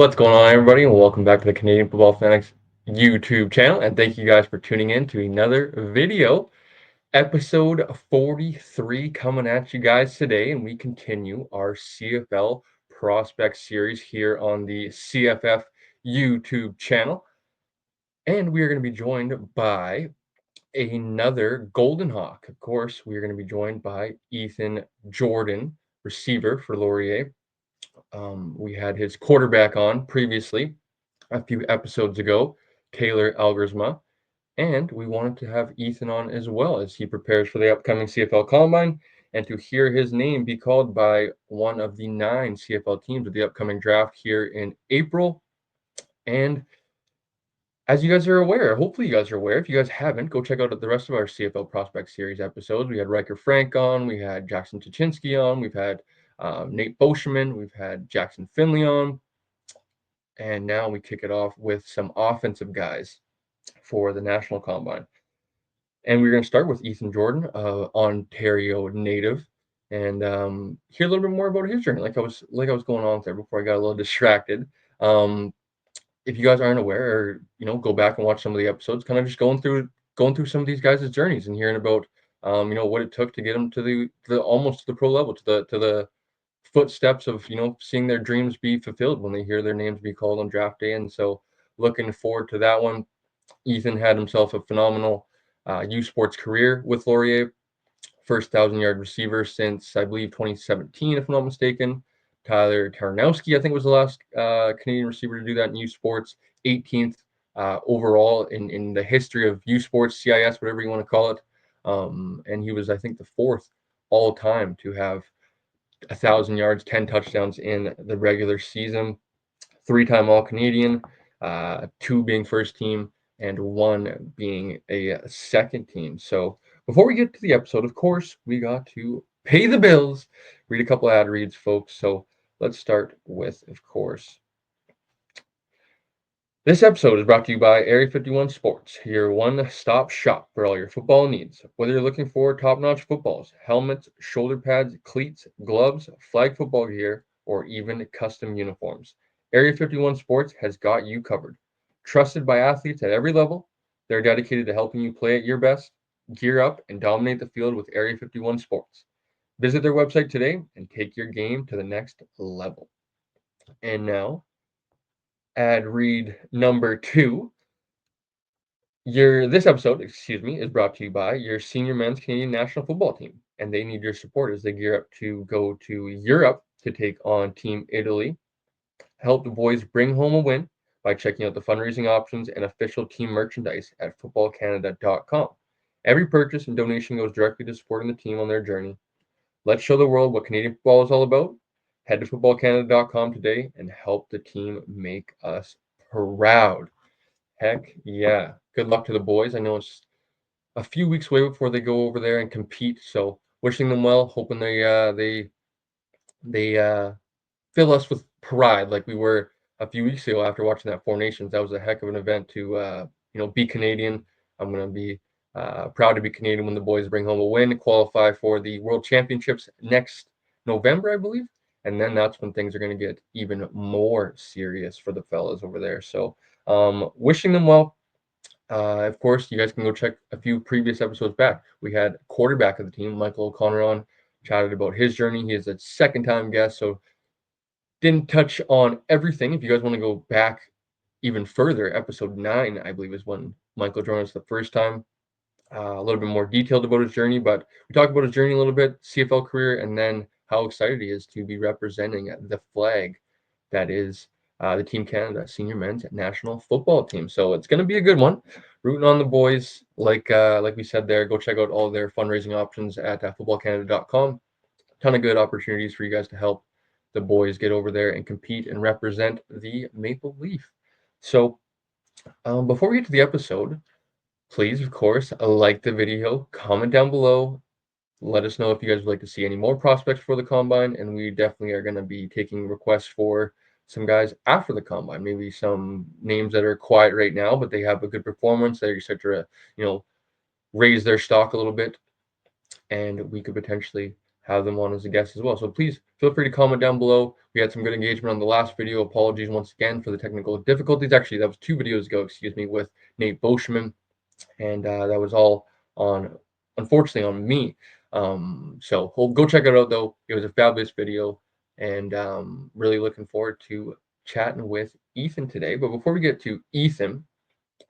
What's going on, everybody, and welcome back to the Canadian Football Fanatics YouTube channel. And thank you guys for tuning in to another video, episode 43, coming at you guys today. And we continue our CFL prospect series here on the CFF YouTube channel. And we are going to be joined by another Golden Hawk. Of course, we are going to be joined by Ethan Jordan, receiver for Laurier. We had his quarterback on previously a few episodes ago, Taylor Algersma, and we wanted to have Ethan on as well as he prepares for the upcoming CFL Combine and to hear his name be called by one of the 9 CFL teams of the upcoming draft here in April. And as you guys are aware, hopefully you guys are aware, if you guys haven't, go check out the rest of our CFL Prospect Series episodes. We had Riker Frank on, we had Jackson Tuchinski on, we've had Nate Boscheman, we've had Jackson Finley on, and now we kick it off with some offensive guys for the National Combine. And we're going to start with Ethan Jordan, Ontario native, and hear a little bit more about his journey. Like I was going on there before I got a little distracted. If you guys aren't aware, or go back and watch some of the episodes, kind of just going through some of these guys' journeys and hearing about what it took to get them to the almost to the pro level, to the footsteps of seeing their dreams be fulfilled when they hear their names be called on draft day. And so looking forward to that one. Ethan had himself a phenomenal U Sports career with Laurier, first 1,000-yard receiver since I believe 2017, if I'm not mistaken. Tyler Tarnowski, I think, was the last Canadian receiver to do that in U Sports. 18th overall in the history of U Sports, CIS, whatever you want to call it. And he was, I think, the 4th all time to have 1,000 yards, 10 touchdowns in the regular season. 3-time All-Canadian, 2 being first team, and 1 being a second team. So before we get to the episode, of course, we got to pay the bills, read a couple ad reads, folks. So let's start with, of course, this episode is brought to you by Area 51 Sports, your one-stop shop for all your football needs. Whether you're looking for top-notch footballs, helmets, shoulder pads, cleats, gloves, flag football gear, or even custom uniforms, Area 51 Sports has got you covered. Trusted by athletes at every level, they're dedicated to helping you play at your best, gear up, and dominate the field with Area 51 Sports. Visit their website today and take your game to the next level. And now, ad read number 2. This episode, is brought to you by your senior men's Canadian national football team, and they need your support as they gear up to go to Europe to take on Team Italy. Help the boys bring home a win by checking out the fundraising options and official team merchandise at footballcanada.com. Every purchase and donation goes directly to supporting the team on their journey. Let's show the world what Canadian football is all about. Head to footballcanada.com today and help the team make us proud. Heck yeah. Good luck to the boys. I know it's a few weeks away before they go over there and compete, so wishing them well, hoping they fill us with pride like we were a few weeks ago after watching that Four Nations. That was a heck of an event to be Canadian. I'm going to be proud to be Canadian when the boys bring home a win, qualify for the World Championships next November, I believe. And then that's when things are going to get even more serious for the fellas over there. So wishing them well. Of course, you guys can go check a few previous episodes back. We had quarterback of the team, Michael O'Connor, on, chatted about his journey. He is a second-time guest, so didn't touch on everything. If you guys want to go back even further, episode 9, I believe, is when Michael joined us the first time. A little bit more detailed about his journey, but we talked about his journey a little bit, CFL career, and then how excited he is to be representing the flag that is the Team Canada Senior Men's National Football Team. So it's going to be a good one. Rooting on the boys, like we said there. Go check out all their fundraising options at footballcanada.com. Ton of good opportunities for you guys to help the boys get over there and compete and represent the Maple Leaf. So before we get to the episode, please, of course, like the video, comment down below. Let us know if you guys would like to see any more prospects for the Combine, and we definitely are going to be taking requests for some guys after the Combine. Maybe some names that are quiet right now, but they have a good performance. They start to, raise their stock a little bit, and we could potentially have them on as a guest as well. So please feel free to comment down below. We had some good engagement on the last video. Apologies once again for the technical difficulties. Actually, that was 2 videos ago, excuse me, with Nate Boschman, and that was all on, unfortunately, on me. So go check it out, though. It was a fabulous video, and really looking forward to chatting with Ethan today. But before we get to Ethan,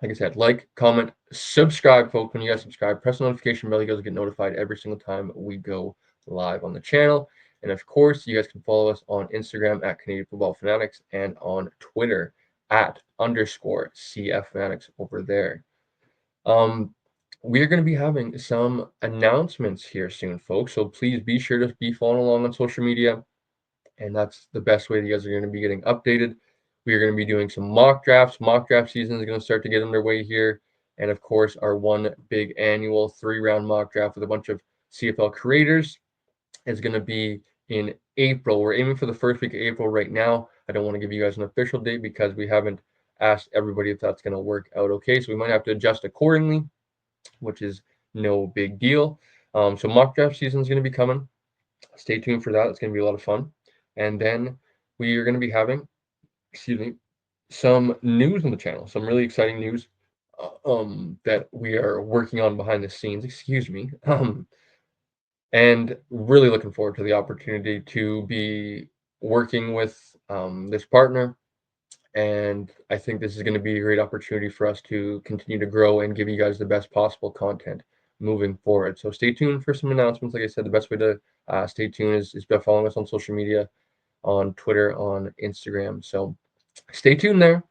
like I said, like, comment, subscribe, folks. When you guys subscribe, press the notification bell. You guys get notified every single time we go live on the channel. And of course, you guys can follow us on Instagram at Canadian Football Fanatics and on Twitter at _CF Fanatics over there. We're going to be having some announcements here soon, folks. So please be sure to be following along on social media. And that's the best way you guys are going to be getting updated. We are going to be doing some mock drafts. Mock draft season is going to start to get underway here. And of course, our one big annual 3-round mock draft with a bunch of CFL creators is going to be in April. We're aiming for the first week of April right now. I don't want to give you guys an official date because we haven't asked everybody if that's going to work out okay. So we might have to adjust accordingly, which is no big deal. So mock draft season is going to be coming. Stay tuned for that. It's going to be a lot of fun. And then we are going to be having, some news on the channel, some really exciting news that we are working on behind the scenes, and really looking forward to the opportunity to be working with this partner. And I think this is going to be a great opportunity for us to continue to grow and give you guys the best possible content moving forward. So stay tuned for some announcements. Like I said, the best way to stay tuned is by following us on social media, on Twitter, on Instagram. So stay tuned there.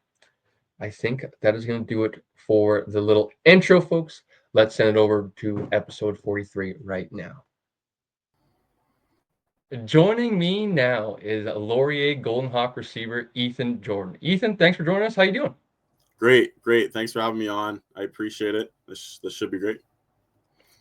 I think that is going to do it for the little intro, folks. Let's send it over to episode 43 right now. Joining me now is Laurier Golden Hawk receiver Ethan Jordan. Ethan, thanks for joining us. How you doing? Great. Thanks for having me on. I appreciate it. This should be great.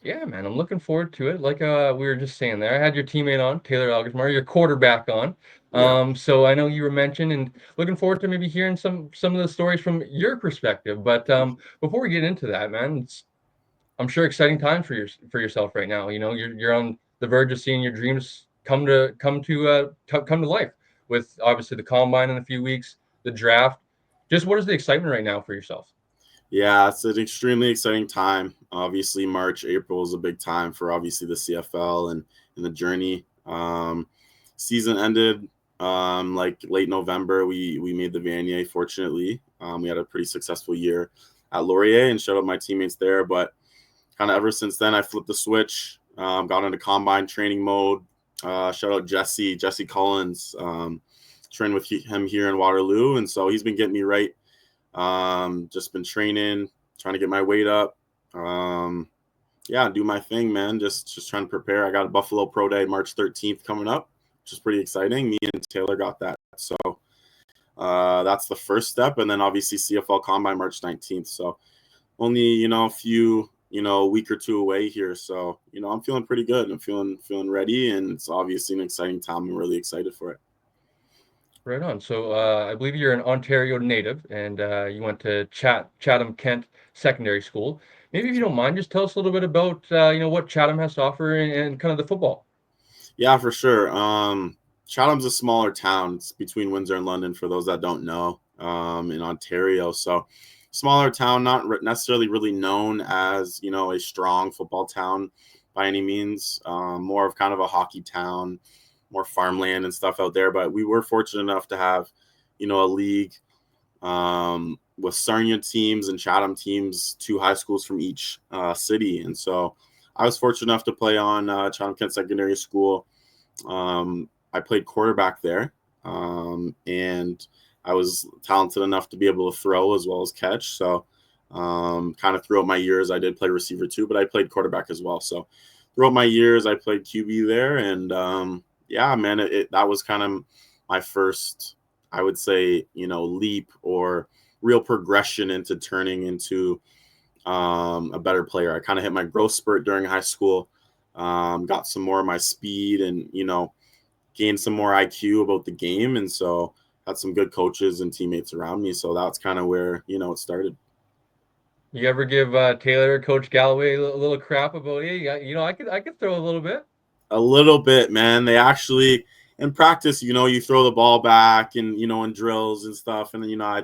Yeah, man, I'm looking forward to it. Like we were just saying there, I had your teammate on, Taylor Algersmeyer, your quarterback on. Yeah. So I know you were mentioned, and looking forward to maybe hearing some of the stories from your perspective. But before we get into that, man, it's, I'm sure, exciting times for yourself right now. You know, you're on the verge of seeing your dreams come to life with obviously the combine in a few weeks, the draft. Just what is the excitement right now for yourself? Yeah, it's an extremely exciting time. Obviously, March, April is a big time for obviously the CFL and the journey. Season ended like late November. We made the Vanier, fortunately. We had a pretty successful year at Laurier and showed up my teammates there. But kind of ever since then, I flipped the switch, got into combine training mode. Shout out Jesse Collins, trained with him here in Waterloo. And so he's been getting me right. Just been training, trying to get my weight up. Yeah, do my thing, man. Just trying to prepare. I got a Buffalo Pro Day March 13th coming up, which is pretty exciting. Me and Taylor got that. So that's the first step. And then obviously CFL Combine March 19th. So only, a few, a week or two away here. So, I'm feeling pretty good. I'm feeling ready. And it's obviously an exciting time. I'm really excited for it. Right on. So I believe you're an Ontario native, and you went to Chatham Kent Secondary School. Maybe if you don't mind, just tell us a little bit about what Chatham has to offer and kind of the football. Yeah, for sure. Chatham's a smaller town. It's between Windsor and London, for those that don't know, in Ontario. So smaller town, not necessarily really known as, a strong football town by any means. More of kind of a hockey town, more farmland and stuff out there. But we were fortunate enough to have, a league with Sarnia teams and Chatham teams, 2 high schools from each city. And so I was fortunate enough to play on Chatham Kent Secondary School. I played quarterback there, and I was talented enough to be able to throw as well as catch. So kind of throughout my years, I did play receiver too, but I played quarterback as well. So throughout my years, I played QB there. And yeah, man, that was kind of my first, I would say, leap or real progression into turning into a better player. I kind of hit my growth spurt during high school, got some more of my speed and, gained some more IQ about the game. And so had some good coaches and teammates around me. So that's kind of where, it started. You ever give Taylor, Coach Galloway, a little crap about, hey, I could throw a little bit? A little bit, man. They actually in practice, you throw the ball back and in drills and stuff, and then I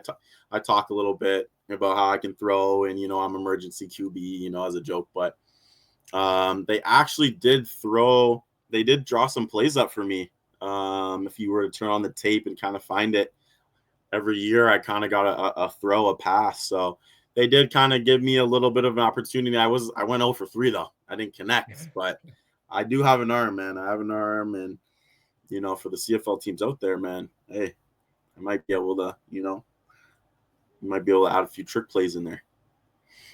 talk a little bit about how I can throw, and I'm emergency QB, as a joke. But they actually they did draw some plays up for me. If you were to turn on the tape and kind of find it, every year I kind of got a throw, a pass. So they did kind of give me a little bit of an opportunity. I went 0 for 3 though. I didn't connect, but I do have an arm, man. I have an arm, and for the CFL teams out there, man, hey, I might be able to, add a few trick plays in there.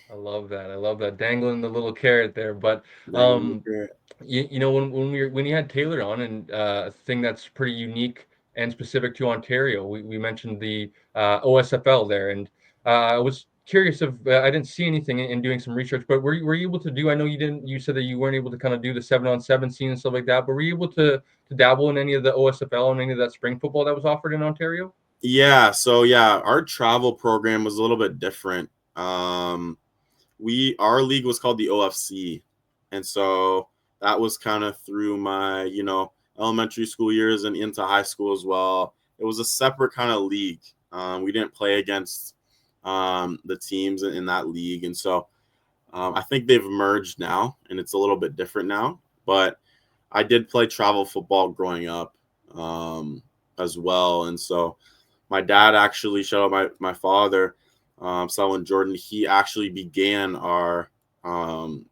I love that. I love that, dangling the little carrot there. But Dangling the carrot. when you had Taylor on, and a thing that's pretty unique and specific to Ontario, we mentioned the OSFL there, and I was curious if I didn't see anything in doing some research, but were you able to do? I know you didn't. You said that you weren't able to kind of do the 7-on-7 scene and stuff like that, but were you able to dabble in any of the OSFL and any of that spring football that was offered in Ontario? Yeah. So yeah, our travel program was a little bit different. Our league was called the OFC, and so that was kind of through my elementary school years and into high school as well. It was a separate kind of league. We didn't play against the teams in that league, and so I think they've merged now, and it's a little bit different now. But I did play travel football growing up as well, and so my dad actually, shout out my father, Solomon Jordan. He actually began our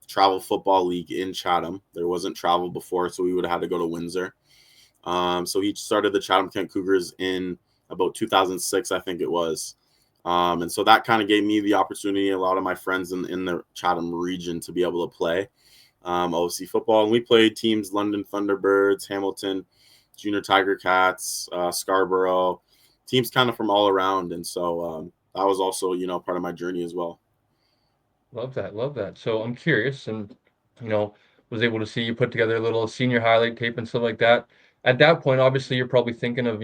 travel football league in Chatham. There wasn't travel before, so we would have had to go to Windsor. So he started the Chatham Kent Cougars in about 2006, I think it was. And so that kind of gave me the opportunity, a lot of my friends in the Chatham region, to be able to play OC football. And we played teams: London Thunderbirds, Hamilton Junior Tiger Cats, Scarborough, teams kind of from all around. And so that was also, part of my journey as well. Love that, love that. So I'm curious, and you know, was able to see you put together a little senior highlight tape and stuff like that. At that point, obviously, you're probably thinking of,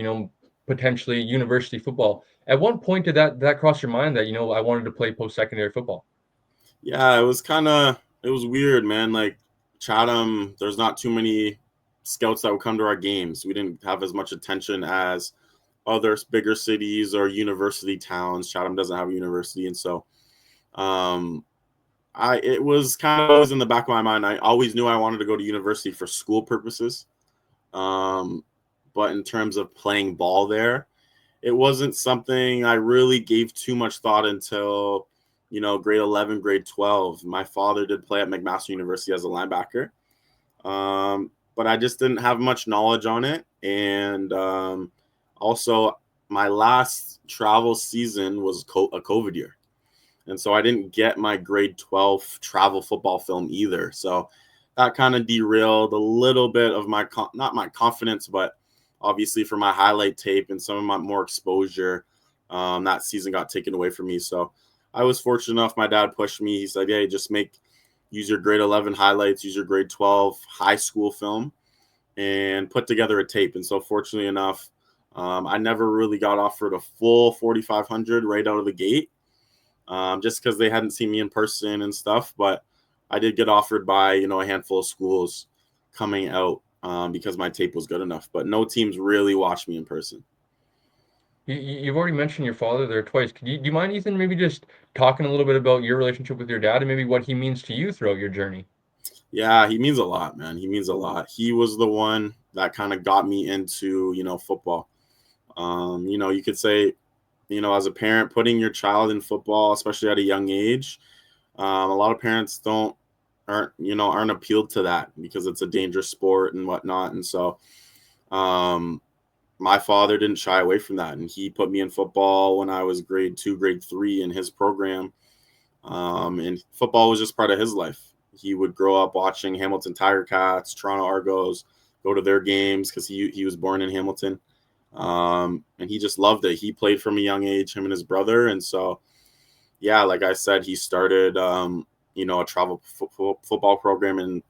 potentially university football. At one point, did that cross your mind that, I wanted to play post-secondary football? Yeah, it was weird, man. Like Chatham, there's not too many scouts that would come to our games. We didn't have as much attention as other bigger cities or university towns. Chatham doesn't have a university, and so um, it was kind of always in the back of my mind. I always knew I wanted to go to university for school purposes, but in terms of playing ball there, it wasn't something I really gave too much thought until grade 11, grade 12. My father did play at McMaster University as a linebacker, but I just didn't have much knowledge on it. And also, my last travel season was a COVID year. And so I didn't get my grade 12 travel football film either. So that kind of derailed a little bit of not my confidence, but obviously for my highlight tape and some of my more exposure, that season got taken away from me. So I was fortunate enough. My dad pushed me. He said, "Hey, just use your grade 11 highlights, use your grade 12 high school film, and put together a tape." And so fortunately enough, I never really got offered a full 4,500 right out of the gate, just because they hadn't seen me in person and stuff. But I did get offered by, a handful of schools coming out because my tape was good enough. But no teams really watched me in person. You've already mentioned your father there twice. Do you mind, Ethan, maybe just talking a little bit about your relationship with your dad and maybe what he means to you throughout your journey? Yeah, he means a lot, man. He means a lot. He was the one that kind of got me into, football. You could say, as a parent, putting your child in football, especially at a young age, a lot of parents aren't appealed to that because it's a dangerous sport and whatnot. And so, my father didn't shy away from that, and he put me in football when I was grade 2, grade 3 in his program. And football was just part of his life. He would grow up watching Hamilton Tiger Cats, Toronto Argos, go to their games because he was born in Hamilton. And he just loved it. He played from a young age, him and his brother. And so, yeah, like I said, he started, a travel football program in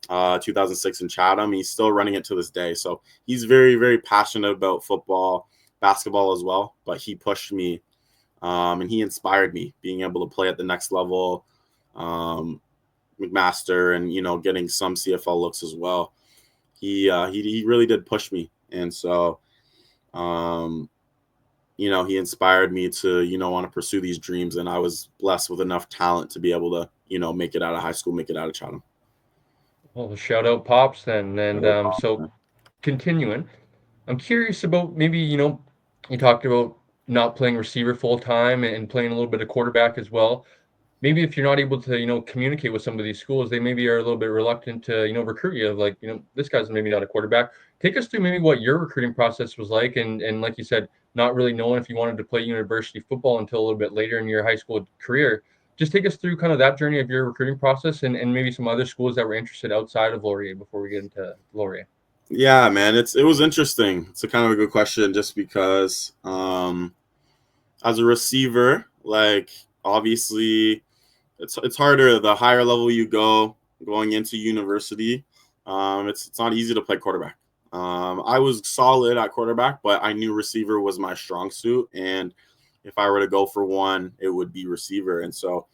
2006 in Chatham. He's still running it to this day. So he's very, very passionate about football, basketball as well. But he pushed me, and he inspired me being able to play at the next level, McMaster, and, getting some CFL looks as well. he really did push me, and so he inspired me to want to pursue these dreams, and I was blessed with enough talent to be able to make it out of high school, make it out of Chatham. Well, shout out Pops then. And so continuing, I'm curious about maybe, you talked about not playing receiver full time and playing a little bit of quarterback as well. Maybe if you're not able to, communicate with some of these schools, they maybe are a little bit reluctant to, recruit you. Like, this guy's maybe not a quarterback. Take us through maybe what your recruiting process was like, and like you said, not really knowing if you wanted to play university football until a little bit later in your high school career. Just take us through kind of that journey of your recruiting process and maybe some other schools that were interested outside of Laurier before we get into Laurier. Yeah, man, it was interesting. It's a kind of a good question, just because as a receiver, like, obviously it's harder the higher level you go going into university. It's not easy to play quarterback. I was solid at quarterback, but I knew receiver was my strong suit, and if I were to go for one, it would be receiver. And so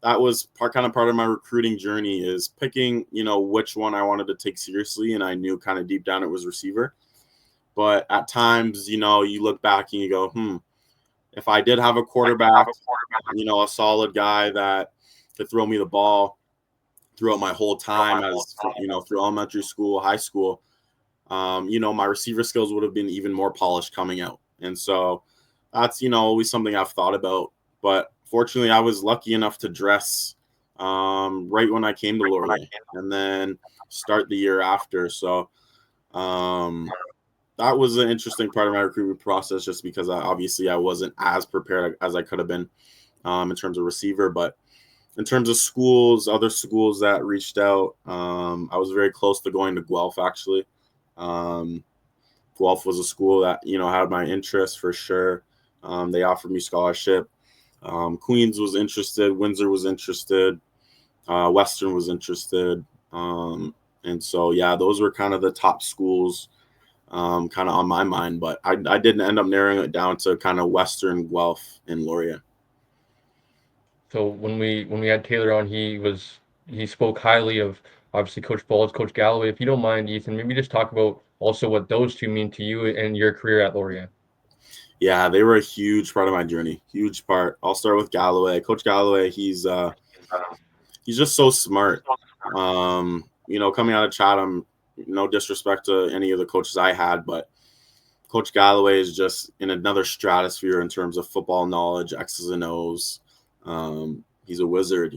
that was part of my recruiting journey, is picking which one I wanted to take seriously, and I knew kind of deep down it was receiver. But at times, you look back and you go, if I did have a quarterback, a solid guy that could throw me the ball throughout my whole time, as through elementary school, high school, my receiver skills would have been even more polished coming out. And so that's always something I've thought about. But fortunately, I was lucky enough to dress right when I came to Laurier, and then start the year after. So that was an interesting part of my recruitment process, just because obviously I wasn't as prepared as I could have been in terms of receiver. But in terms of schools, other schools that reached out, I was very close to going to Guelph, actually. Guelph was a school that had my interest for sure. They offered me scholarship. Queens was interested, Windsor was interested, Western was interested, and so yeah, those were kind of the top schools kind of on my mind. But I didn't end up narrowing it down to kind of Western, Guelph, and Laurier. So when we had Taylor on, he spoke highly of obviously Coach Faulds, Coach Galloway. If you don't mind, Ethan, maybe just talk about also what those two mean to you and your career at Laurier. Yeah, they were a huge part of my journey. Huge part. I'll start with Galloway. Coach Galloway, he's just so smart. Coming out of Chatham, no disrespect to any of the coaches I had, but Coach Galloway is just in another stratosphere in terms of football knowledge, X's and O's. He's a wizard,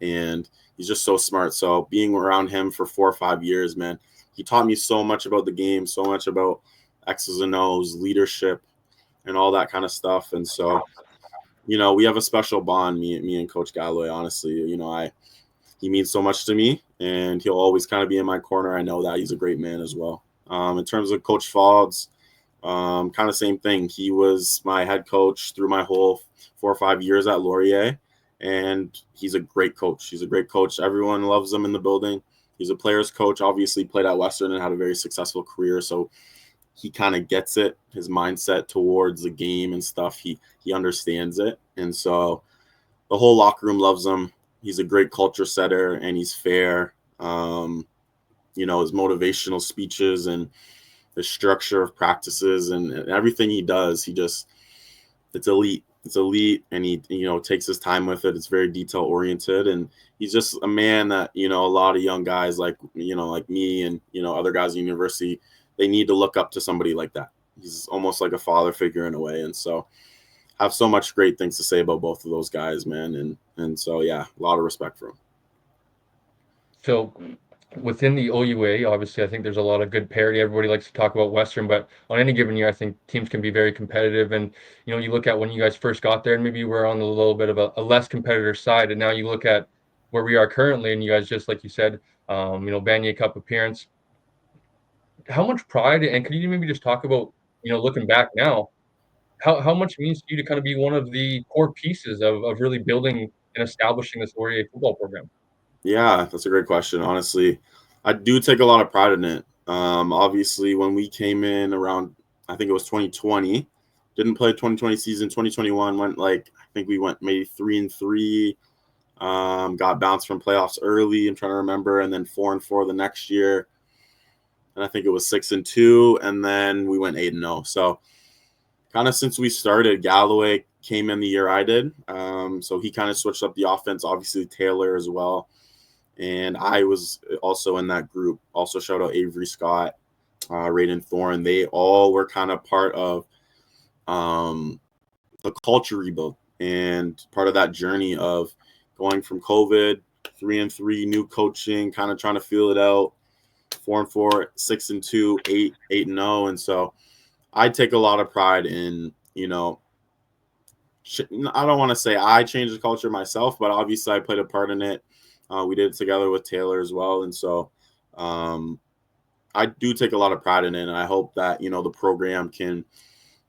and he's just so smart. So being around him for 4 or 5 years, man, he taught me so much about the game, so much about X's and O's, leadership, and all that kind of stuff. And so, we have a special bond, me and Coach Galloway. Honestly, he means so much to me, and he'll always kind of be in my corner. I know that he's a great man as well. In terms of Coach Faulds, kind of same thing. He was my head coach through my whole 4 or 5 years at Laurier, and he's a great coach. He's a great coach. Everyone loves him in the building. He's a player's coach, obviously played at Western and had a very successful career. So he kind of gets it, his mindset towards the game and stuff. He understands it. And so the whole locker room loves him. He's a great culture setter, and he's fair. His motivational speeches and the structure of practices and everything he does, it's elite. It's elite, and he takes his time with it. It's very detail oriented, and he's just a man that a lot of young guys like me and other guys in university, they need to look up to somebody like that. He's almost like a father figure in a way, and so I have so much great things to say about both of those guys, man. And so yeah, a lot of respect for him. So within the OUA, obviously, I think there's a lot of good parity. Everybody likes to talk about Western, but on any given year, I think teams can be very competitive. And, you look at when you guys first got there, and maybe you were on a little bit of a less competitor side. And now you look at where we are currently, and you guys, just like you said, Vanier Cup appearance. How much pride, and could you maybe just talk about, looking back now, how much it means to you to kind of be one of the core pieces of really building and establishing this Laurier football program? Yeah, that's a great question. Honestly, I do take a lot of pride in it. Obviously, when we came in around, I think it was 2020, didn't play 2020 season. 2021 I think we went maybe 3-3. Got bounced from playoffs early. I'm trying to remember, and then 4-4 the next year. and I think it was 6-2, and then we went 8-0. So kind of since we started, Galloway came in the year I did. So he kind of switched up the offense, obviously Taylor as well. And I was also in that group. Also shout out Avery Scott, Raiden Thorne. They all were kind of part of the culture rebuild and part of that journey of going from COVID, 3-3, new coaching, kind of trying to feel it out, 4-4, 6-2, 8-0. And so I take a lot of pride in, I don't want to say I changed the culture myself, but obviously I played a part in it. We did it together with Taylor as well. And so I do take a lot of pride in it. And I hope that, the program can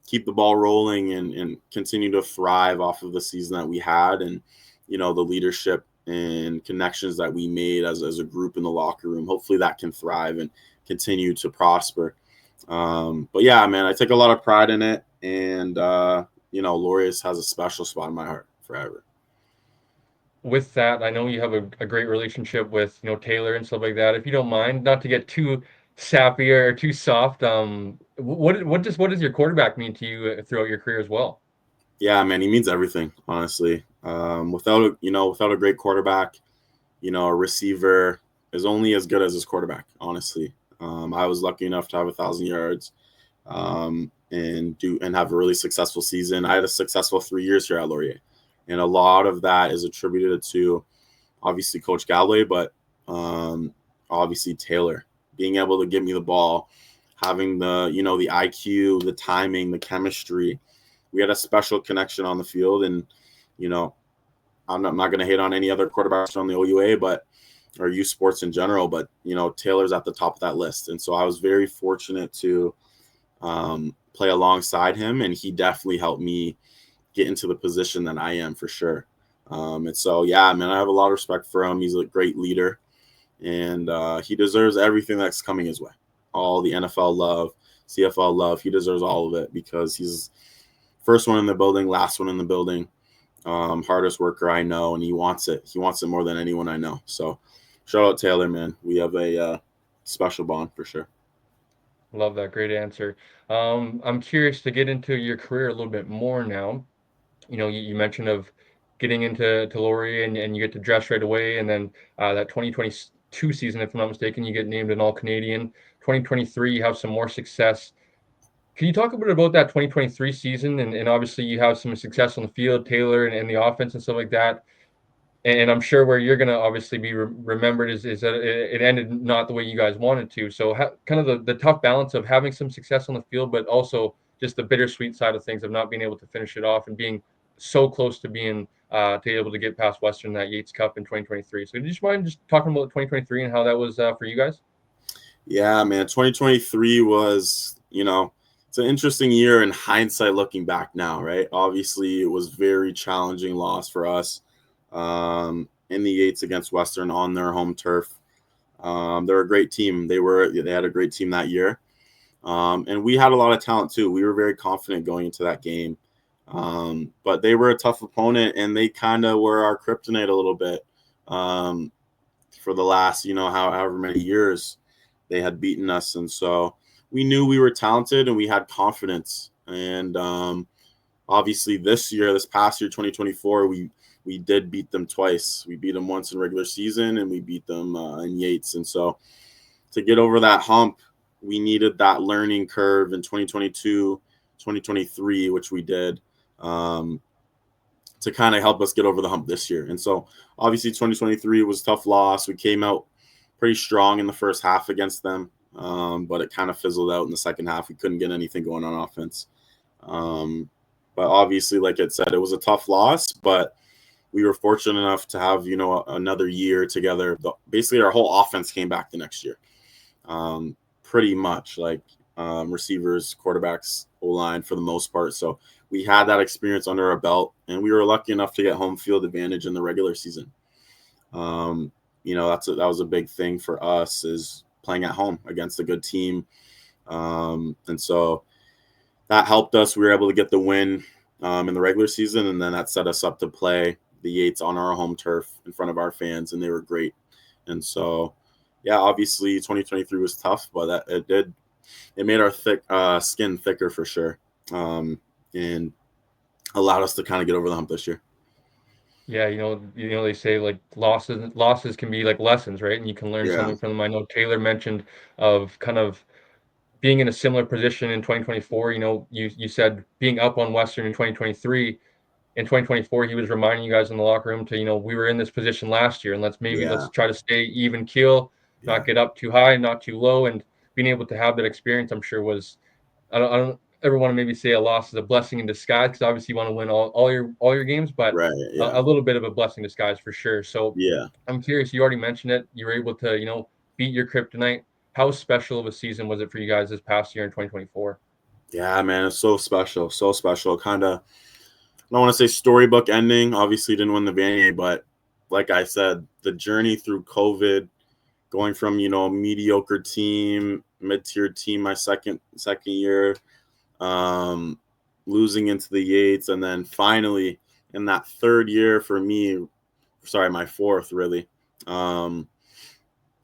keep the ball rolling and continue to thrive off of the season that we had and, the leadership and connections that we made as a group in the locker room. Hopefully that can thrive and continue to prosper. But yeah, man, I take a lot of pride in it. And, Laurier has a special spot in my heart forever. With that, I know you have a great relationship with, Taylor and stuff like that. If you don't mind, not to get too sappy or too soft, what does your quarterback mean to you throughout your career as well? Yeah, man, he means everything, honestly. Without a great quarterback, a receiver is only as good as his quarterback, honestly. I was lucky enough to have 1,000 yards and have a really successful season. I had a successful 3 years here at Laurier, and a lot of that is attributed to obviously Coach Galloway, but obviously Taylor being able to give me the ball, having the the IQ, the timing, the chemistry. We had a special connection on the field, and I'm not going to hate on any other quarterbacks on the OUA, but or youth sports in general, but Taylor's at the top of that list, and so I was very fortunate to play alongside him, and he definitely helped me get into the position that I am for sure. And so yeah, man, I have a lot of respect for him. He's a great leader, and he deserves everything that's coming his way. All the NFL love, CFL love, he deserves all of it because he's first one in the building, last one in the building, hardest worker I know, and he wants it. He wants it more than anyone I know. So shout out Taylor, man. We have a special bond for sure. Love that. Great answer. I'm curious to get into your career a little bit more now. You mentioned of getting into Laurier and you get to dress right away, and then that 2022 season, if I'm not mistaken, you get named an All-Canadian. 2023, you have some more success. Can you talk a bit about that 2023 season? And obviously, you have some success on the field, Taylor, and the offense and stuff like that. And I'm sure where you're going to obviously be remembered is that it ended not the way you guys wanted to. So kind of the tough balance of having some success on the field, but also just the bittersweet side of things of not being able to finish it off and being so close to being to be able to get past Western that Yates Cup in 2023. So do you just mind just talking about 2023 and how that was for you guys? Yeah, man, 2023 was, it's an interesting year in hindsight looking back now, right? Obviously, it was very challenging loss for us in the Yates against Western on their home turf. They're a great team. They had a great team that year. And we had a lot of talent too. We were very confident going into that game. But they were a tough opponent, and they kind of were our kryptonite a little bit for the last, however many years they had beaten us. And so we knew we were talented and we had confidence. And obviously this past year, 2024, we did beat them twice. We beat them once in regular season, and we beat them in Yates. And so to get over that hump, we needed that learning curve in 2022, 2023, which we did, to kind of help us get over the hump this year. And so obviously 2023 was a tough loss. We came out pretty strong in the first half against them, but it kind of fizzled out in the second half. We couldn't get anything going on offense. But obviously, like it said, it was a tough loss, but we were fortunate enough to have, another year together. Basically, our whole offense came back the next year, pretty much, like receivers, quarterbacks, O-line for the most part. So we had that experience under our belt, and we were lucky enough to get home field advantage in the regular season. That was a big thing for us, is playing at home against a good team. And so that helped us. We were able to get the win in the regular season, and then that set us up to play the Yates on our home turf in front of our fans, and they were great. And so yeah, obviously 2023 was tough, but it made our skin thicker for sure, and allowed us to kind of get over the hump this year. Yeah, they say like losses can be like lessons, right? And you can learn Yeah, something from them. I know Taylor mentioned of kind of being in a similar position in 2024. You said being up on Western in 2023. In 2024, he was reminding you guys in the locker room to, we were in this position last year, and yeah, let's try to stay even keel, yeah, not get up too high, not too low, and being able to have that experience, I'm sure was I don't ever want to maybe say a loss is a blessing in disguise because obviously you want to win all your games, but right, yeah, a little bit of a blessing in disguise for sure. So yeah. I'm curious. You already mentioned it. You were able to beat your kryptonite. How special of a season was it for you guys this past year in 2024? Yeah, man, it's so special, so special. Kind of, I don't want to say storybook ending. Obviously, didn't win the Vanier, but like I said, the journey through COVID, going from a mediocre team, mid-tier team, my second year, um, losing into the Yates, and then finally in that third year for me, sorry, my fourth really. Um,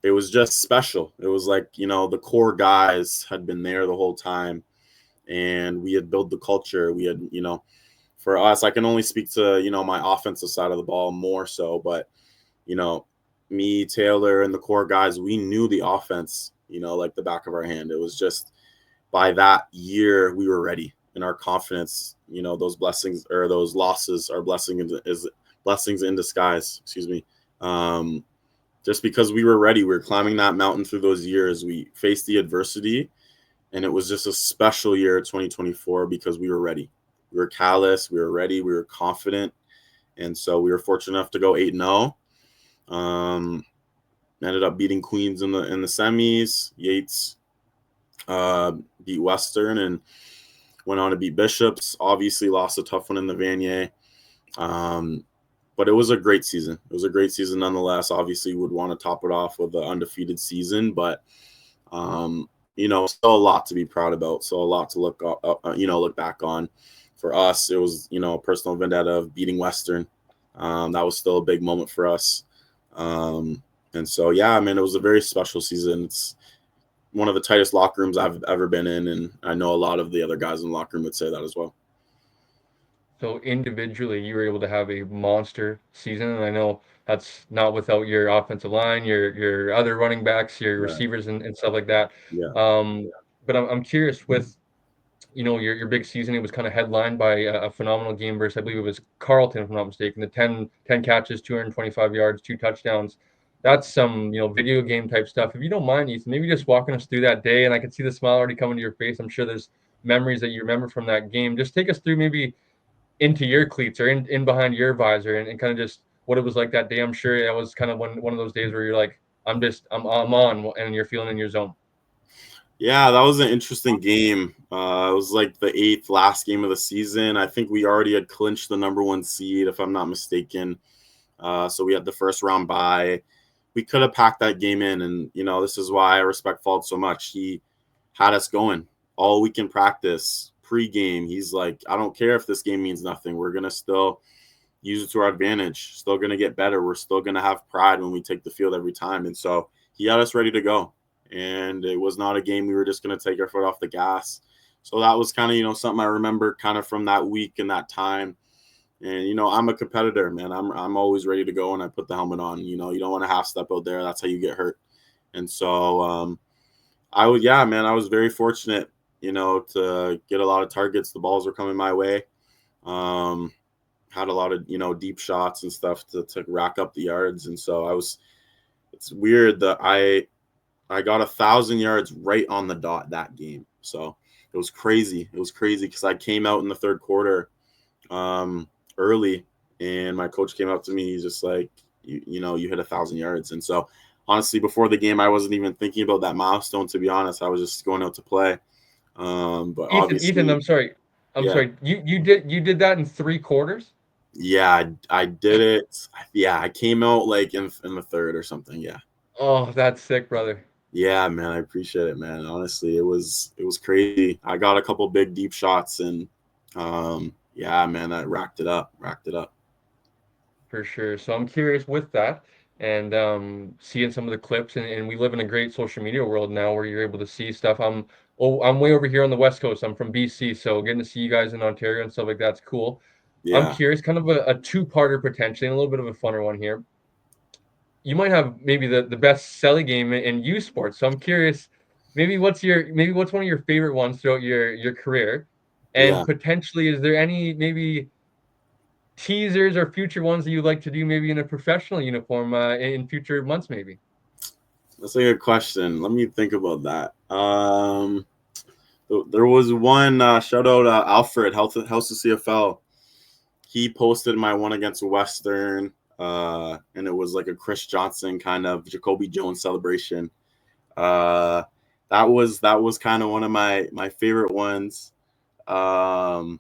it was just special. It was like the core guys had been there the whole time, and we had built the culture. We had for us, I can only speak to my offensive side of the ball more so, but you know me, Taylor, and the core guys, we knew the offense like the back of our hand. It was just by that year we were ready, and our confidence, those blessings or those losses are is blessings in disguise, excuse me. Just because we were ready, we were climbing that mountain through those years. We faced the adversity, and it was just a special year 2024 because we were ready. We were callous, we were ready, we were confident, and so we were fortunate enough to go 8-0. Ended up beating Queens in the semis. Yates beat Western and went on to beat Bishops. Obviously lost a tough one in the Vanier. But it was a great season. It was a great season nonetheless. Obviously would want to top it off with an undefeated season, but still a lot to be proud about. So a lot to look back on. For us, it was, a personal vendetta of beating Western. That was still a big moment for us. And so, yeah, I mean, it was a very special season. It's one of the tightest locker rooms I've ever been in, and I know a lot of the other guys in the locker room would say that as well. So individually, you were able to have a monster season, and I know that's not without your offensive line, your other running backs, your Right. receivers, and stuff like that. Yeah. But I'm curious with your big season. It was kind of headlined by a phenomenal game versus I believe it was Carleton, if I'm not mistaken. The 10 catches, 225 yards, 2 touchdowns. That's some video game type stuff. If you don't mind, Ethan, maybe just walking us through that day, and I can see the smile already coming to your face. I'm sure there's memories that you remember from that game. Just take us through maybe into your cleats or in behind your visor and kind of just what it was like that day. I'm sure that was kind of one of those days where you're like, I'm on, and you're feeling in your zone. Yeah, that was an interesting game. It was like the eighth last game of the season. I think we already had clinched the number one seed, if I'm not mistaken. So we had the first round bye. We could have packed that game in, and this is why I respect Faulds so much. He had us going all week in practice, pre-game. He's like, I don't care if this game means nothing. We're gonna still use it to our advantage. Still gonna get better. We're still gonna have pride when we take the field every time. And so he had us ready to go. And it was not a game we were just gonna take our foot off the gas. So that was kind of something I remember kind of from that week and that time. And I'm a competitor, man. I'm always ready to go, and I put the helmet on. You don't want to half step out there. That's how you get hurt. And so yeah, man, I was very fortunate, to get a lot of targets. The balls were coming my way. Had a lot of deep shots and stuff to rack up the yards. And so it's weird that I got 1,000 yards right on the dot that game. So it was crazy. It was crazy because I came out in the third quarter early, and my coach came up to me. He's just like, you hit 1,000 yards. And so honestly, before the game, I wasn't even thinking about that milestone, to be honest. I was just going out to play. But Ethan, obviously, I'm yeah, sorry. You did that in 3 quarters. yeah, I did it. Yeah, I came out like in the third or something. Yeah. Oh, that's sick, brother. Yeah, man, I appreciate it, man. Honestly, it was crazy. I got a couple big deep shots, and yeah, man, that racked it up. For sure. So I'm curious with that. and seeing some of the clips, and we live in a great social media world now where you're able to see stuff. I'm way over here on the West Coast. I'm from BC, so getting to see you guys in Ontario and stuff like that's cool. I'm Yeah, curious, kind of a two-parter potentially, and a little bit of a funner one here. You might have maybe the best selling game in youth sports. So I'm curious, maybe what's one of your favorite ones throughout your career, and yeah. potentially is there any maybe teasers or future ones that you'd like to do maybe in a professional uniform in future months maybe? That's a good question. Let me think about that. There was one shout out Alfred House of CFL. He posted my one against Western, and it was like a Chris Johnson kind of Jacoby Jones celebration. Uh, that was kind of one of my favorite ones, um,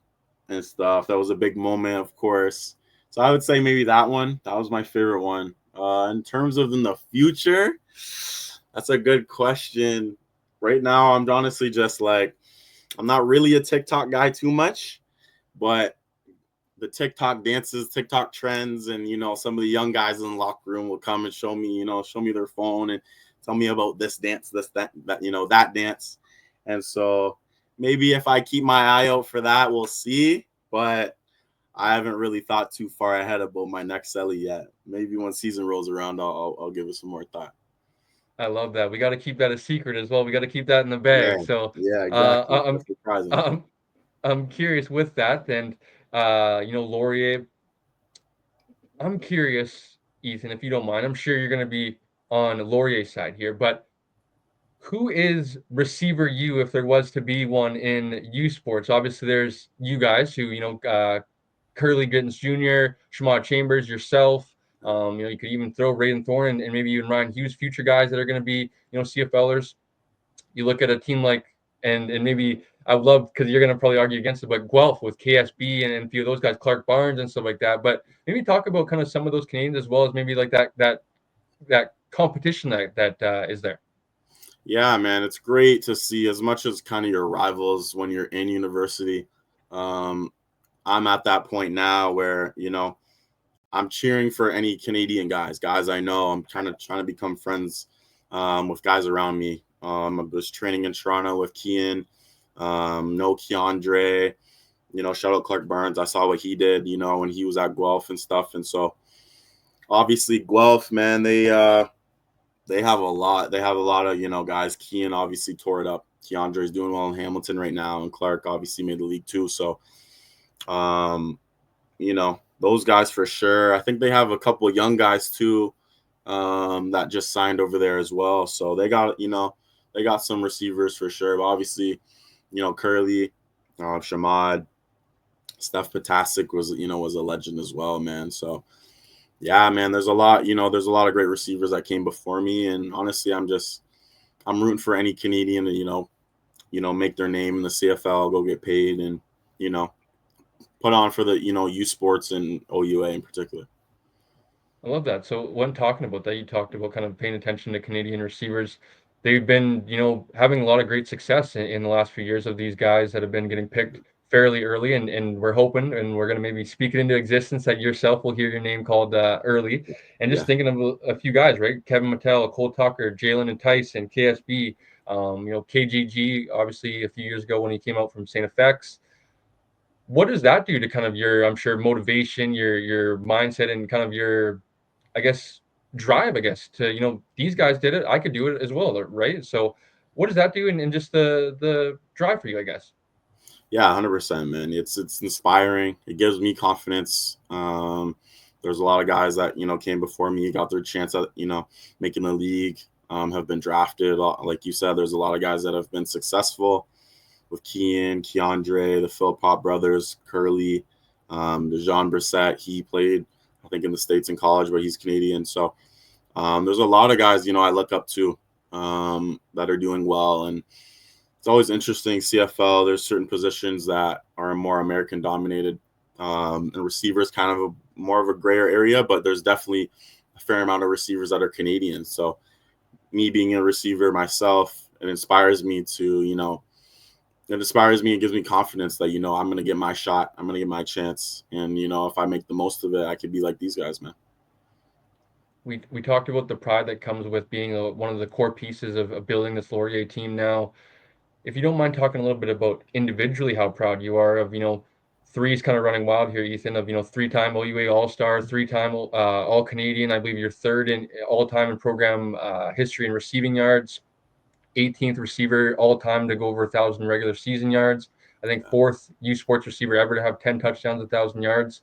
and stuff. That was a big moment, of course. So I would say maybe that one. That was my favorite one. In terms of in the future, that's a good question. Right now, I'm honestly just like I'm not really a TikTok guy too much, but the TikTok dances, TikTok trends, and some of the young guys in the locker room will come and show me their phone and tell me about this dance, this that that dance. And so maybe if I keep my eye out for that, we'll see. But I haven't really thought too far ahead about my next celly yet. Maybe when season rolls around, I'll give it some more thought. I love that. We got to keep that a secret as well. We got to keep that in the Yeah, bag. So yeah, uh, exactly. I- I'm That's surprising. I'm I'm curious with that, and Laurier. I'm curious, Ethan, if you don't mind. I'm sure you're going to be on Laurier's side here, but who is receiver you if there was to be one in U Sports? Obviously, there's you guys who, Curly Gittens Jr., Shamawd Chambers, yourself. You could even throw Raiden Thorne and maybe even Ryan Hughes, future guys that are going to be, CFLers. You look at a team like, and maybe I love because you're going to probably argue against it, but Guelph with KSB and a few of those guys, Clark Barnes and stuff like that. But maybe talk about kind of some of those Canadians as well as maybe like that competition that is there. Yeah, man, it's great to see as much as kind of your rivals when you're in university. Um, I'm at that point now where, I'm cheering for any Canadian guys I know. I'm kind of trying to become friends with guys around me. I was training in Toronto with Kian, no Keandre, shout out Clark Barnes. I saw what he did, when he was at Guelph and stuff. And so obviously Guelph, man, they have a lot. They have a lot of, guys. Kian obviously tore it up. Keandre is doing well in Hamilton right now, and Clark obviously made the league too. So, um, those guys for sure. I think they have a couple of young guys too, that just signed over there as well. So they got some receivers for sure. But obviously, Curly, Shamawd, Steph Potasic was a legend as well, man. So yeah, man, there's a lot of great receivers that came before me, and honestly, I'm rooting for any Canadian to make their name in the CFL, go get paid, and you know put on for the U Sports and OUA in particular. I love that. So when talking about that, you talked about kind of paying attention to Canadian receivers. They've been, having a lot of great success in the last few years of these guys that have been getting picked fairly early, and we're hoping and we're going to maybe speak it into existence that yourself will hear your name called early. And just Yeah, thinking of a few guys, right? Kevin Mattel, Cole Tucker, Jalen and Tyson, KSB, KGG, obviously a few years ago when he came out from St. FX. What does that do to kind of your, I'm sure, motivation, your mindset, and kind of your, I guess, drive, I guess, to, these guys did it, I could do it as well, right? So what does that do in just the drive for you, I guess? yeah, 100%, man. It's inspiring. It gives me confidence. There's a lot of guys that came before me, got their chance at making the league. Have been drafted. Like you said, there's a lot of guys that have been successful with Keandre, the Philpott brothers, Curly, the Jean Brissett. He played, I think, in the States in college, but he's Canadian. So there's a lot of guys, I look up to, that are doing well. And it's always interesting, CFL, there's certain positions that are more American dominated, and receivers kind of more of a grayer area, but there's definitely a fair amount of receivers that are Canadian. So me being a receiver myself, it inspires me to, it inspires me and gives me confidence that I'm gonna get my shot, I'm gonna get my chance, and if I make the most of it, I could be like these guys, man. we talked about the pride that comes with being one of the core pieces of building this Laurier team now. If you don't mind talking a little bit about individually how proud you are of, three's kind of running wild here, Ethan, of, three-time OUA All-Star, three-time All-Canadian. I believe you're third in all-time in program history in receiving yards, 18th receiver all-time to go over 1,000 regular season yards. I think fourth U Sports receiver ever to have 10 touchdowns, 1,000 yards.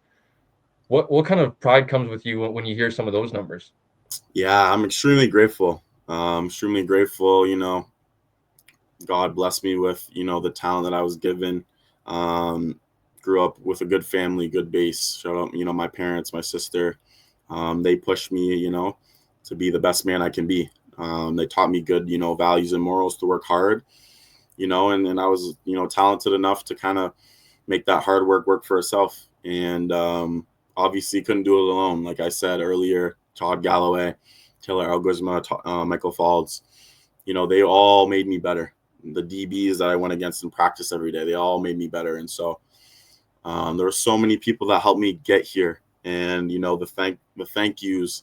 What kind of pride comes with you when you hear some of those numbers? Yeah, I'm extremely grateful. Extremely grateful. God blessed me with the talent that I was given. Grew up with a good family, good base. Shout out, my parents, my sister. They pushed me, to be the best man I can be. They taught me good, values and morals to work hard, and I was, talented enough to kind of make that hard work for itself. And obviously couldn't do it alone. Like I said earlier, Todd Galloway, Taylor Alguizma, Michael Faulds, they all made me better. The DBs that I went against in practice every day, they all made me better. And so there were so many people that helped me get here. And, the thank yous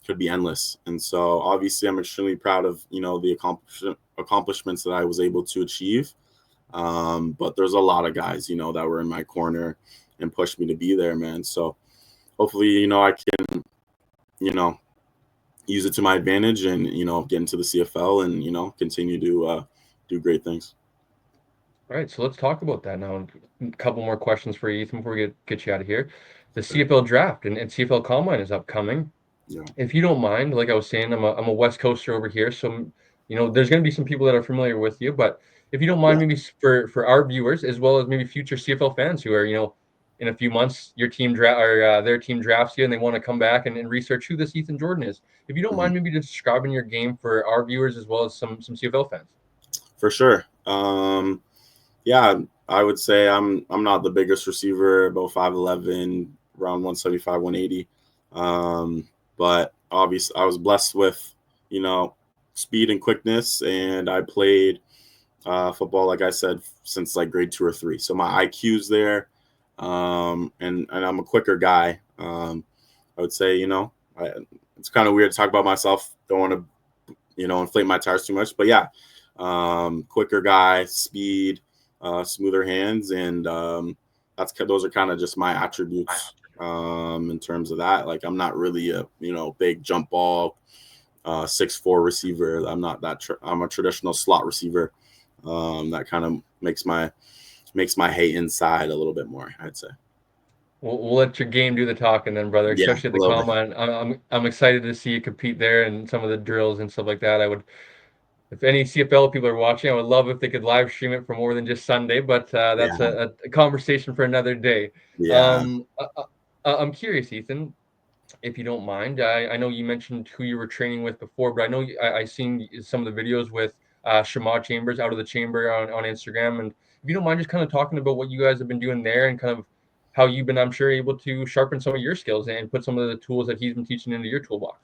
could be endless. And so obviously I'm extremely proud of, the accomplishments that I was able to achieve. But there's a lot of guys, that were in my corner and pushed me to be there, man. So hopefully, I can, use it to my advantage and, get into the CFL and, continue to do great things. All right, so let's talk about that now. A couple more questions for you, Ethan, before we get you out of here. The CFL draft and CFL Combine is upcoming. Yeah. If you don't mind, like I was saying, I'm a West Coaster over here, so there's going to be some people that are familiar with you. But if you don't mind, maybe for our viewers as well as maybe future CFL fans who are in a few months your team their team drafts you and they want to come back and research who this Ethan Jordan is. If you don't mind, maybe just describing your game for our viewers as well as some CFL fans. For sure. Yeah, I would say I'm not the biggest receiver, about 5'11", around 175, 180. But obviously I was blessed with, speed and quickness, and I played football, like I said, since like grade 2 or 3. So my IQ's there, and I'm a quicker guy. I would say, it's kind of weird to talk about myself. Don't want to, inflate my tires too much, but yeah, quicker guy, speed, smoother hands, and those are kind of just my attributes in terms of that. Like I'm not really a big jump ball 6'4" receiver. I'm not that. I'm a traditional slot receiver. That kind of makes my hay inside a little bit more, I'd say. We'll let your game do the talking then, brother. Yeah, Especially at a the little bit. combine. I'm excited to see you compete there and some of the drills and stuff like that. If any CFL people are watching, I would love if they could live stream it for more than just Sunday. But that's Yeah, a conversation for another day. yeah, I'm curious, Ethan, if you don't mind. I know you mentioned who you were training with before, but I know I seen some of the videos with Shamawd Chambers out of the chamber on Instagram. And if you don't mind just kind of talking about what you guys have been doing there and kind of how you've been, I'm sure, able to sharpen some of your skills and put some of the tools that he's been teaching into your toolbox.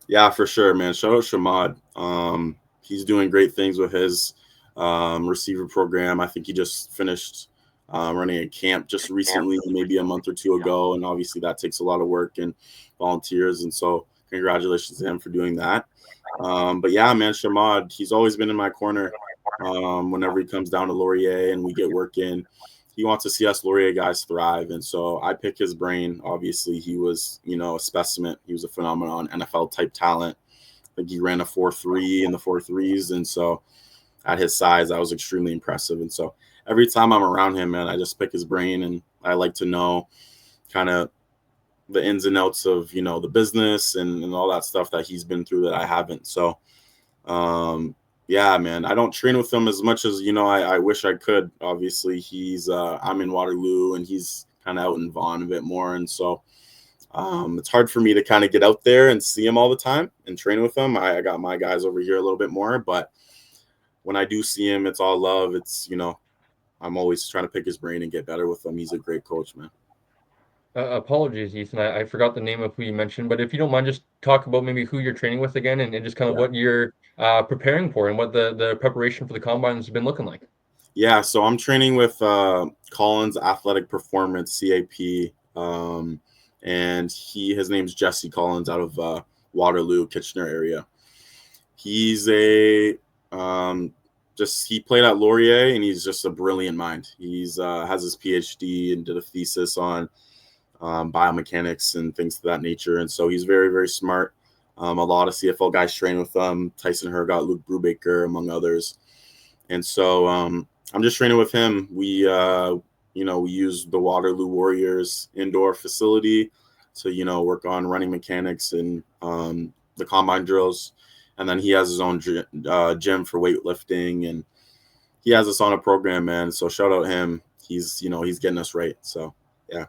yeah, for sure, man. Shout out Shamawd. He's doing great things with his receiver program. I think he just finished running a camp just recently, maybe a month or two ago, and obviously that takes a lot of work and volunteers. And so, congratulations to him for doing that. But yeah, man, Shamawd, he's always been in my corner whenever he comes down to Laurier and we get work in. He wants to see us Laurier guys thrive, and so I pick his brain. Obviously, he was, a specimen. He was a phenomenon, NFL type talent. I think he ran a 4.3 in the 4.3s, and so at his size, that was extremely impressive. And so every time I'm around him, man, I just pick his brain, and I like to know kind of the ins and outs of the business and all that stuff that he's been through that I haven't. So yeah, man, I don't train with him as much as I wish I could. Obviously, he's I'm in Waterloo and he's kind of out in Vaughan a bit more, and so it's hard for me to kind of get out there and see him all the time and train with him. I got my guys over here a little bit more, but when I do see him, it's all love. It's I'm always trying to pick his brain and get better with him. He's a great coach, man. Apologies, Ethan. I forgot the name of who you mentioned, but if you don't mind, just talk about maybe who you're training with again and just kind of Yeah. what you're preparing for and what the preparation for the combine has been looking like. Yeah, so I'm training with Collins Athletic Performance, CAP, and his name's Jesse Collins out of Waterloo, Kitchener area. He's a he played at Laurier, and he's just a brilliant mind. He's has his PhD and did a thesis on biomechanics and things of that nature. And so he's very, very smart. A lot of CFL guys train with him. Tyson Hergott, Luke Brubaker, among others. And so I'm just training with him. We use the Waterloo Warriors indoor facility to, work on running mechanics and the combine drills. And then he has his own gym for weightlifting, and he has us on a program, man. So shout out him. He's getting us right. So, yeah.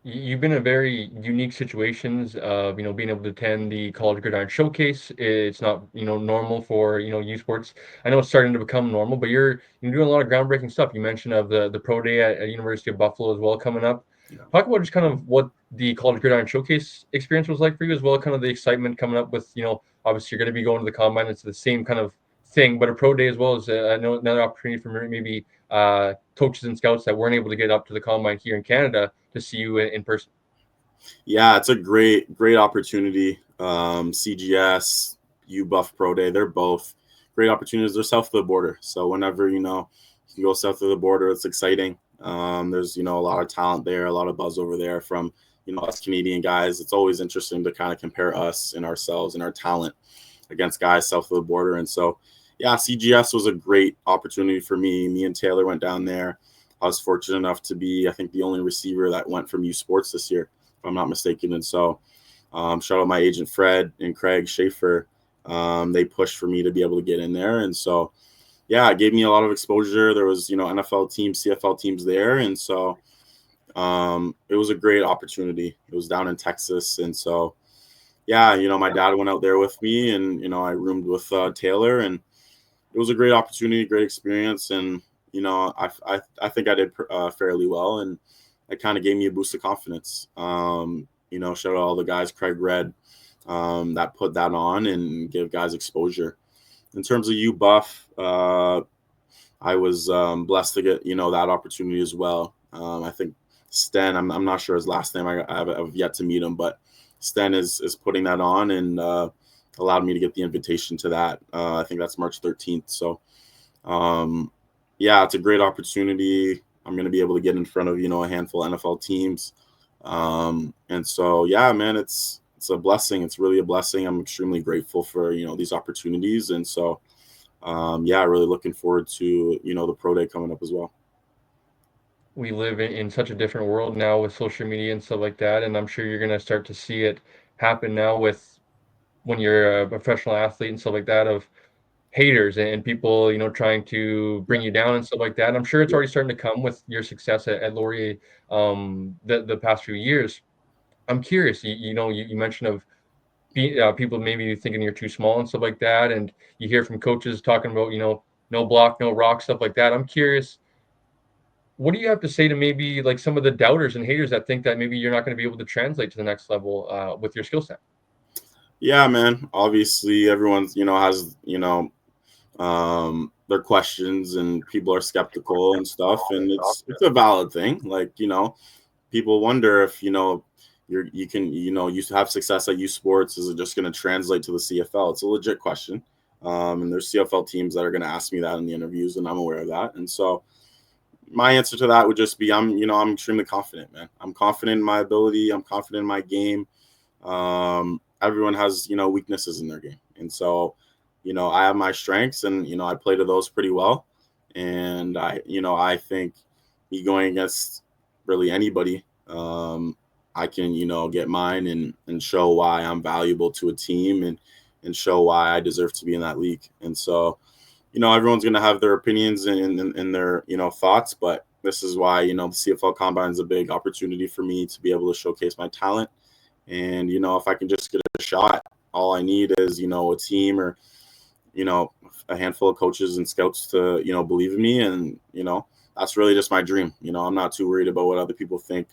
You've been in very unique situations of, being able to attend the College Gridiron Showcase. It's not, normal for, youth sports. I know it's starting to become normal, but you're doing a lot of groundbreaking stuff. You mentioned of the pro day at University of Buffalo as well coming up. Yeah. Talk about just kind of what the College Gridiron Showcase experience was like for you as well, kind of the excitement coming up with, obviously you're going to be going to the combine. It's the same kind of thing, but a pro day as well is another opportunity for maybe coaches and scouts that weren't able to get up to the combine here in Canada to see you in person. Yeah, it's a great opportunity. CGS, UBuff Pro Day, they're both great opportunities. They're south of the border, so whenever you can go south of the border, it's exciting. There's a lot of talent there, a lot of buzz over there from us Canadian guys. It's always interesting to kind of compare us and ourselves and our talent against guys south of the border. And so, yeah, CGS was a great opportunity for me. Me and Taylor went down there. I was fortunate enough to be, I think, the only receiver that went from U Sports this year, if I'm not mistaken. And so, shout out my agent Fred and Craig Schaefer. They pushed for me to be able to get in there. And so, yeah, it gave me a lot of exposure. There was, NFL teams, CFL teams there. And so it was a great opportunity. It was down in Texas. And so, yeah, my dad went out there with me, and, I roomed with Taylor, and it was a great opportunity, great experience. And, I think I did fairly well, and it kind of gave me a boost of confidence. Shout out all the guys, Craig Red, that put that on and give guys exposure. In terms of UBuff, I was blessed to get, that opportunity as well. I think Sten, I'm not sure his last name. I've yet to meet him, but Sten is putting that on and allowed me to get the invitation to that. I think that's March 13th. So, yeah, it's a great opportunity. I'm going to be able to get in front of, a handful of NFL teams. And so, yeah, man, it's a blessing. It's really a blessing. I'm extremely grateful for, these opportunities. And so, yeah, really looking forward to, the pro day coming up as well. We live in such a different world now with social media and stuff like that, and I'm sure you're going to start to see it happen now with when you're a professional athlete and stuff like that, of haters and people, trying to bring you down and stuff like that. I'm sure it's already starting to come with your success at Laurier the past few years. I'm curious, you mentioned of people maybe thinking you're too small and stuff like that, and you hear from coaches talking about, no block, no rock, stuff like that. I'm curious, what do you have to say to maybe like some of the doubters and haters that think that maybe you're not going to be able to translate to the next level with your skill set? Yeah, man. Obviously, everyone's, has, their questions, and people are skeptical and stuff. And it's a valid thing. Like, people wonder if, you can, you have success at U Sports. Is it just going to translate to the CFL? It's a legit question. And there's CFL teams that are going to ask me that in the interviews, and I'm aware of that. And so my answer to that would just be, I'm extremely confident, man. I'm confident in my ability. I'm confident in my game. Everyone has, weaknesses in their game. And so, I have my strengths, and, I play to those pretty well. And I think me going against really anybody, I can, get mine and show why I'm valuable to a team, and show why I deserve to be in that league. And so, everyone's going to have their opinions and their, thoughts, but this is why, the CFL Combine is a big opportunity for me to be able to showcase my talent. And, if I can just get a shot, all I need is, a team or, a handful of coaches and scouts to, believe in me. And, that's really just my dream. I'm not too worried about what other people think.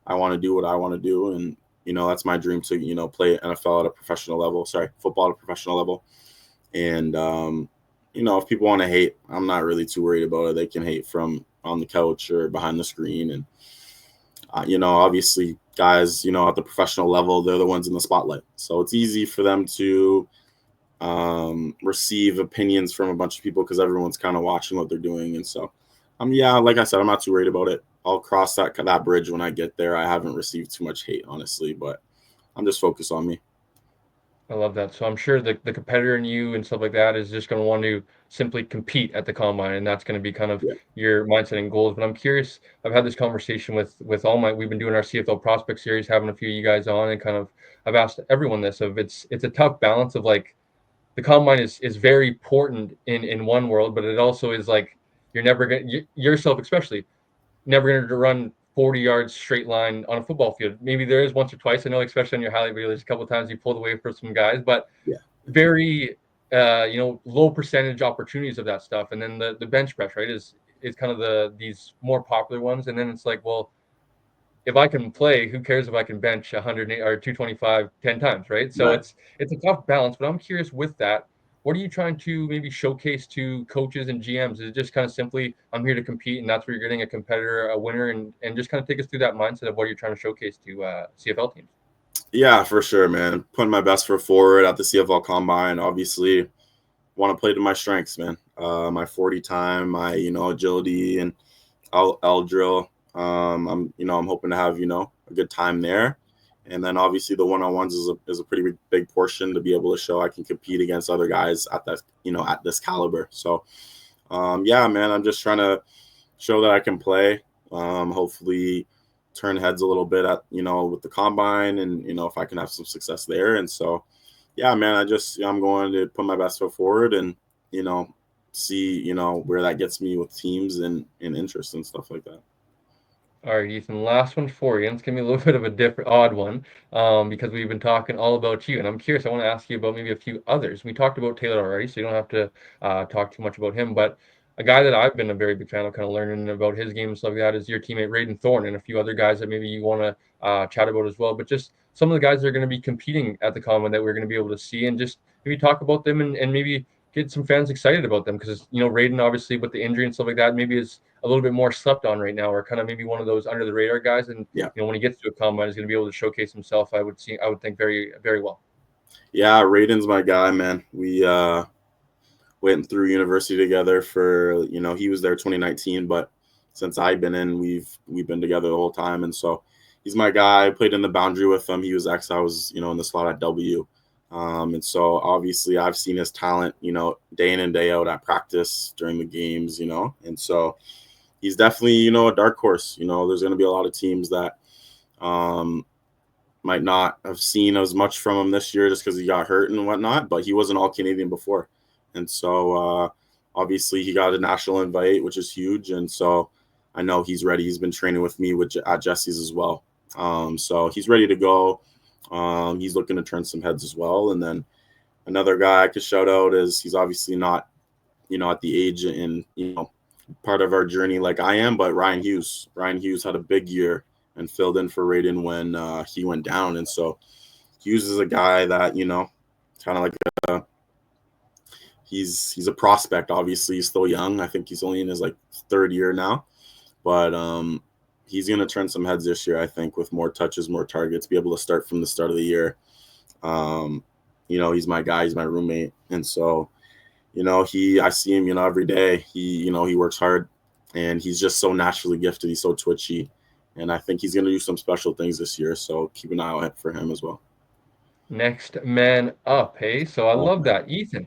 I want to do what I want to do. And, that's my dream to, play NFL at a professional level, football at a professional level. And, if people want to hate, I'm not really too worried about it. They can hate from on the couch or behind the screen. And, obviously guys, at the professional level, they're the ones in the spotlight. So it's easy for them to receive opinions from a bunch of people because everyone's kind of watching what they're doing. And so, yeah, like I said, I'm not too worried about it. I'll cross that bridge when I get there. I haven't received too much hate, honestly, but I'm just focused on me. I love that. So I'm sure the competitor in you and stuff like that is just going to want to simply compete at the combine, and that's going to be kind of Yeah. your mindset and goals. But I'm curious. I've had this conversation with all my. We've been doing our CFL prospect series, having a few of you guys on, and kind of I've asked everyone this of it's a tough balance of like the combine is very important in one world, but it also is like you're never going to yourself especially never going to run 40 yards straight line on a football field. Maybe there is once or twice. I know, especially on your highlight video, there's a couple of times you pulled away for some guys, but Yeah. very low percentage opportunities of that stuff. And then the bench press, right, is kind of these more popular ones. And then it's like, well, if I can play, who cares if I can bench 108 or 225 10 times, right? So Right. it's a tough balance. But I'm curious with that, what are you trying to maybe showcase to coaches and GMs? Is it just kind of simply I'm here to compete, and that's where you're getting a competitor, a winner, and just kind of take us through that mindset of what you're trying to showcase to CFL teams? Yeah, for sure, man. Putting my best foot forward at the CFL Combine. Obviously, want to play to my strengths, man. My 40 time, my agility and L drill. I'm hoping to have a good time there, and then obviously the one-on-ones is a pretty big portion to be able to show I can compete against other guys at that at this caliber. So, yeah, man, I'm just trying to show that I can play. Hopefully turn heads a little bit at with the combine, and if I can have some success there. And so, yeah, man, I'm going to put my best foot forward and see where that gets me with teams and interest and stuff like that. All right, Ethan, last one for you. And it's going to be a little bit of a different, odd one because we've been talking all about you. And I'm curious, I want to ask you about maybe a few others. We talked about Taylor already, so you don't have to talk too much about him. But a guy that I've been a very big fan of kind of learning about his game and stuff like that is your teammate, Raiden Thorne, and a few other guys that maybe you want to chat about as well. But just some of the guys that are going to be competing at the combine that we're going to be able to see and just maybe talk about them and maybe get some fans excited about them because, Raiden, obviously, with the injury and stuff like that, maybe is a little bit more slept on right now, or kind of maybe one of those under the radar guys. And Yeah. when he gets to a combine, he's going to be able to showcase himself. I would think very, very well. Yeah, Raiden's my guy, man. We went through university together for he was there 2019, but since I've been in, we've been together the whole time, and so he's my guy. I played in the boundary with him. He was X. I was in the slot at W. And so obviously I've seen his talent, day in and day out at practice during the games, and so he's definitely, a dark horse. There's going to be a lot of teams that might not have seen as much from him this year just because he got hurt and whatnot, but he wasn't all Canadian before. And so obviously he got a national invite, which is huge. And so I know he's ready. He's been training with me at Jesse's as well. So he's ready to go. He's looking to turn some heads as well. And then another guy I could shout out is he's obviously not, at the age and, part of our journey like I am, but Ryan Hughes. Ryan Hughes had a big year and filled in for Raiden when he went down. And so Hughes is a guy that, kind of like he's a prospect. Obviously, he's still young. I think he's only in his third year now. But he's going to turn some heads this year, I think, with more touches, more targets, be able to start from the start of the year. He's my guy. He's my roommate. And so, I see him, every day. He works hard, and he's just so naturally gifted. He's so twitchy. And I think he's going to do some special things this year. So keep an eye out for him as well. Next man up, hey? So I love that. Ethan,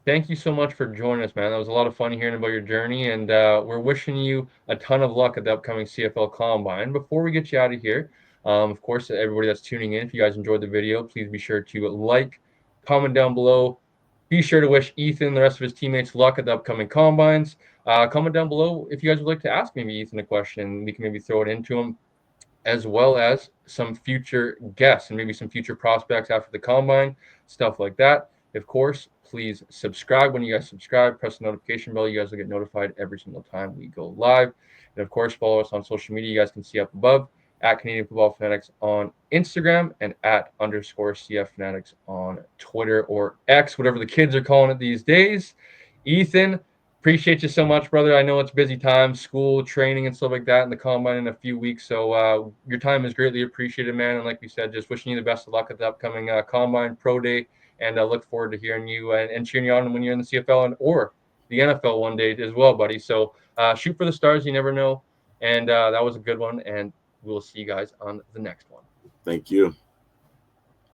thank you so much for joining us, man. That was a lot of fun hearing about your journey, and we're wishing you a ton of luck at the upcoming CFL Combine. Before we get you out of here, of course, everybody that's tuning in, if you guys enjoyed the video, please be sure to like, comment down below. Be sure to wish Ethan and the rest of his teammates luck at the upcoming Combines. Comment down below if you guys would like to ask maybe Ethan a question. We can maybe throw it into him, as well as some future guests and maybe some future prospects after the combine, stuff like that. Of course, please subscribe. When you guys subscribe, press the notification bell. You guys will get notified every single time we go live. And of course, follow us on social media. You guys can see up above at Canadian Football Fanatics on Instagram and at _CF Fanatics on Twitter or X, whatever the kids are calling it these days. Ethan, Appreciate you so much, brother. I know it's busy time, school, training, and stuff like that, and the combine in a few weeks. So your time is greatly appreciated, man. And like we said, just wishing you the best of luck at the upcoming combine pro day, and look forward to hearing you and cheering you on when you're in the CFL or the NFL one day as well, buddy. So shoot for the stars. You never know. And that was a good one. And we'll see you guys on the next one. Thank you.